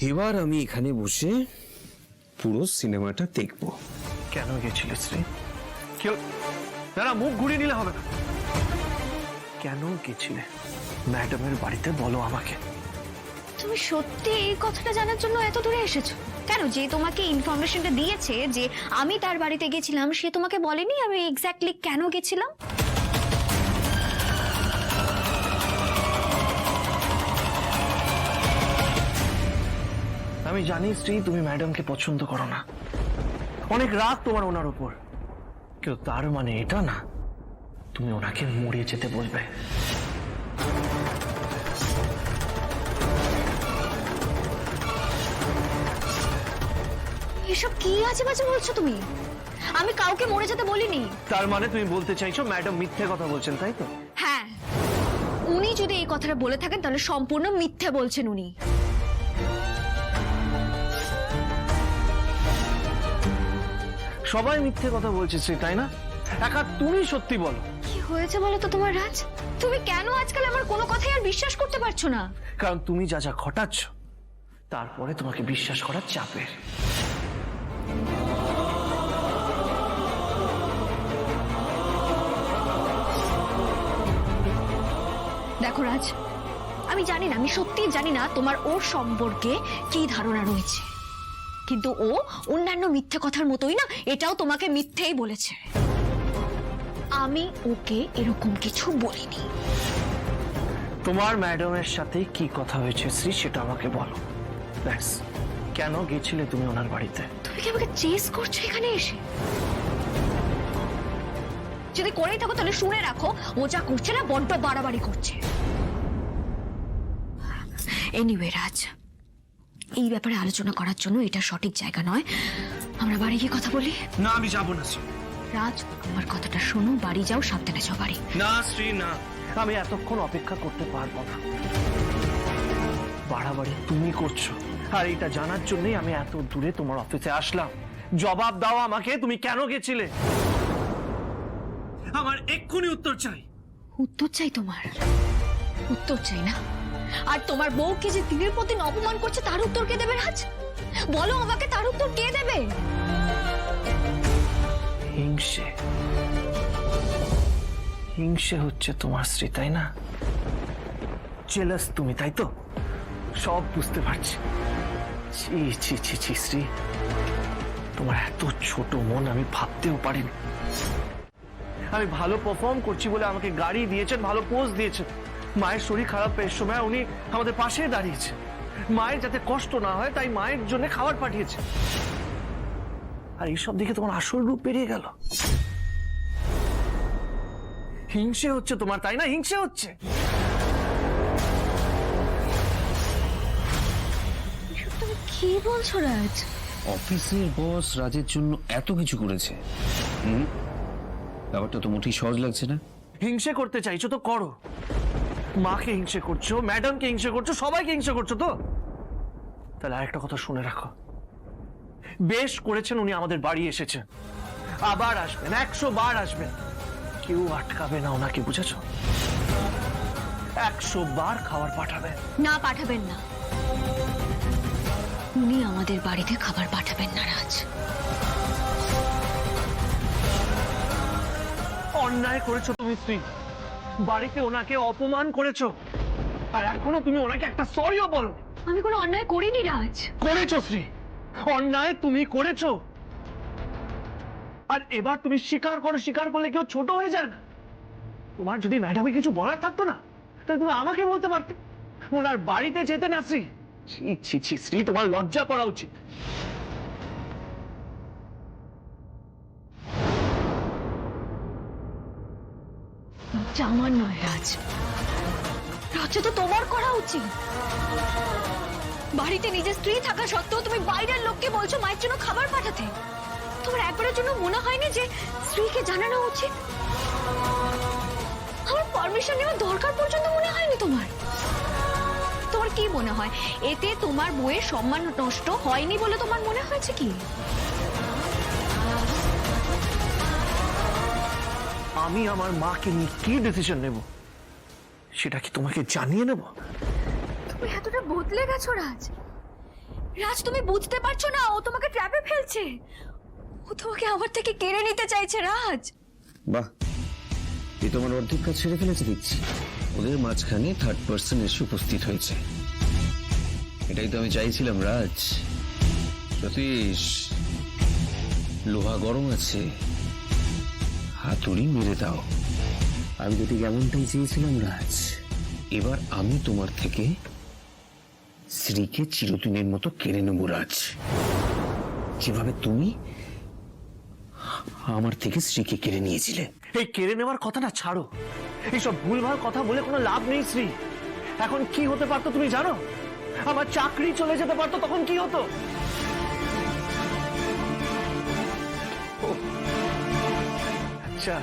এবার আমি এখানে বসে পুরো সিনেমাটা দেখব। কেন গেছিলিস রে? কেউ না, মুখ ঘুরিয়ে নিলে হবে না। কেন গেছিলে ম্যাডামের বাড়িতে বলো আমাকে। তুমি সত্যি এই কথাটা জানার জন্য এত দূরে এসেছো কেন? যে তোমাকে ইনফরমেশনটা দিয়েছে যে আমি তার বাড়িতে গেছিলাম, সে তোমাকে বলেনি আমি এক্স্যাক্টলি কেন গেছিলাম? আমি জানি শ্রী, তুমি ম্যাডামকে পছন্দ করো না, অনেক রাগ তোমার ওনার উপর। কিন্তু তার মানে এটা না তুমি ওনাকে মরে যেতে বলবে। এসব কি আজে বাজে বলছো তুমি? আমি কাউকে মরে যেতে বলিনি। তার মানে তুমি বলতে চাইছো ম্যাডাম মিথ্যে কথা বলছেন, তাই তো? হ্যাঁ, উনি যদি এই কথাটা বলে থাকেন তাহলে সম্পূর্ণ মিথ্যে বলছেন উনি। সবাই মিথ্যে কথা বলছে শ্রী, তাই না? একা তুমি সত্যি বলো। কি হয়েছে বলো তো তোমার রাজ? তুমি কেন আজকাল আমার কোনো কথাই আর বিশ্বাস করতে পারছো না? কারণ তুমি যা যা ঘটাচ্ছ তারপরে তোমাকে বিশ্বাস করার চাপের। দেখো রাজ, আমি জানি না, আমি সত্যিই জানি না তোমার ওর সম্পর্কে কি ধারণা রয়েছে, কিন্তু ও অন্যান্য মিথ্যে কথার মতোই না এটাও তোমাকে মিথ্যেই বলেছে। আমি ওকে এরকম কিছু বলিনি। তোমার ম্যাডামের সাথে কি কথা হয়েছে শ্রী, সেটা আমাকে বলো। ব্যাস, কেন গেছিলে তুমি ওনার বাড়িতে? তুমি কি আমাকে চেস করছো এখানে এসে? যদি করেই থাকো তাহলে শুনে রাখো, ও যা করছে না বড্ড বাড়াবাড়ি করছে। এনিওয়ে রাজ, এই ব্যাপারে আলোচনা করার জন্য এটা সঠিক জায়গা নয়। আমরা বাড়ি গিয়ে কথা বলি। না, আমি যাবো না শ্রী। রাজ, আমার কথাটা শোনো, বাড়ি যাও, সাবধানে যাও বাড়ি। না শ্রী, না, আমি এতক্ষণ অপেক্ষা করতে পারবো না। বাড়াবাড়ি তুমি করছো, আর এটা জানার জন্যই আমি এত দূরে তোমার অফিসে আসলাম। জবাব দাও আমাকে, তুমি কেন গেছিলে? আমার এক্ষুনি উত্তর চাই। উত্তর চাই তোমার? উত্তর চাই না? আর তোমার বউকে যে দিনের পর দিন অপমান করছে তার উত্তর কে দেবে রাজ? বলো আমাকে, তার উত্তর কে দেবে? হিংসে, হিংসে হচ্ছে তোমার শ্রী, তাই না? জেলাস তুমি, তাই তো? সব বুঝতে পারছি। ছি ছি ছি ছি শ্রী, তোমার এত ছোট মন আমি ভাবতেও পারিনি। আমি ভালো পারফর্ম করছি বলে আমাকে গাড়ি দিয়েছেন, ভালো পোজ দিয়েছেন। মায়ের শরীর খারাপের সময় উনি আমাদের পাশে দাঁড়িয়েছে। মায়ের যাতে কষ্ট না হয় তাই মায়ের জন্য খাবার পাঠিয়েছে। আর এইসব দিকে তোমার আসল রূপ বেরিয়ে গেল। হিংসে হচ্ছে তোমার, তাই না? হিংসে হচ্ছে। তুমি কি বলছো রাজ? অফিসের বস রাজের জন্য এত কিছু করেছে, ব্যাপারটা তো মোটেই সহজ লাগছে না। হিংসে করতে চাইছো তো করো। মাকে হিংসে করছো, ম্যাডামকে হিংসে করছো, সবাইকে হিংসে করছো তো। তাহলে আরেকটা কথা শুনে রাখো, বেশ করেছেন উনি আমাদের বাড়ি এসেছেন, আবার আসবেন, 100 বার আসবেন, কেউ আটকাবে না ওনাকে, বুঝেছো? 100 বার খাবার পাঠাবেন। না, পাঠাবেন না। উনি আমাদের বাড়িতে খাবার পাঠাবেন না রাজ। অন্যায় করেছো তুমি স্ত্রী, বাড়িতে ওনাকে অপমান করেছো, আর এখনো তুমি ওনাকে একটা সরিও বলো। আমি কোনো অন্যায় করিনি রাজ। করেছো শ্রী, অন্যায় তুমি করেছো। আর এবার তুমি স্বীকার করো, স্বীকার করলে কেউ ছোট হয়ে যায় না। তোমার যদি ম্যাডামে কিছু বলার থাকতো না তাহলে তুমি আমাকে বলতে পারতে, ওনার বাড়িতে যেতে না শ্রী। ছি ছি ছি শ্রী, তোমার লজ্জা করা উচিত। আমার নয় রাজ, লজ্জা তো তোমার করা উচিত। বাড়িতে নিজের স্ত্রী থাকা সত্ত্বেও তুমি বাইরের লোককে বলছো মায়ের জন্য খাবার পাঠাতে। তোমার একবারের জন্য মনে হয়নি যে স্ত্রীকে জানানো উচিত? আমার পারমিশন নেওয়ার দরকার পর্যন্ত মনে হয়নি তোমার? তোমার কি মনে হয় এতে তোমার বউয়ের সম্মান নষ্ট হয়নি বলে তোমার মনে হয়েছে কি? আমি আমার মাকে নিয়ে কি ডিসিশন নেব সেটা কি তোমাকে জানিয়ে নেব? তুমি এতটা বদলে গেছো রাজ। রাজ, তুমি বুঝতে পারছো না, ও তোমাকে ট্র্যাপে ফেলছে। ও তোমাকে আমার থেকে কেড়ে নিতে চাইছে রাজ। বাহ, এ তোমার অর্ধেক কাজ ছেড়ে ফেলেছে দেখছি। ওদের মাঝখানে থার্ড পার্সন এসে উপস্থিত হয়েছে। এটাই তো আমি চাইছিলাম রাজ। সতীশ, লোহা গরম আছে, হাতুড়ি মেরে দাও। আমি তো ঠিক এমনটাই চেয়েছিলাম রাজ। এবার আমি তোমার থেকে শ্রীকে চিরদিনের মতো কেড়ে নেব রাজ, যেভাবে তুমি আমার থেকে শ্রীকে কেড়ে নিয়েছিলে। এই কেড়ে নেওয়ার কথাটা ছাড়ো, এইসব ভুলভাল কথা বলে কোনো লাভ নেই শ্রী। এখন কি হতে পারতো তুমি জানো? আমার চাকরি চলে যেতে পারতো, তখন কি হতো? ও, আচ্ছা,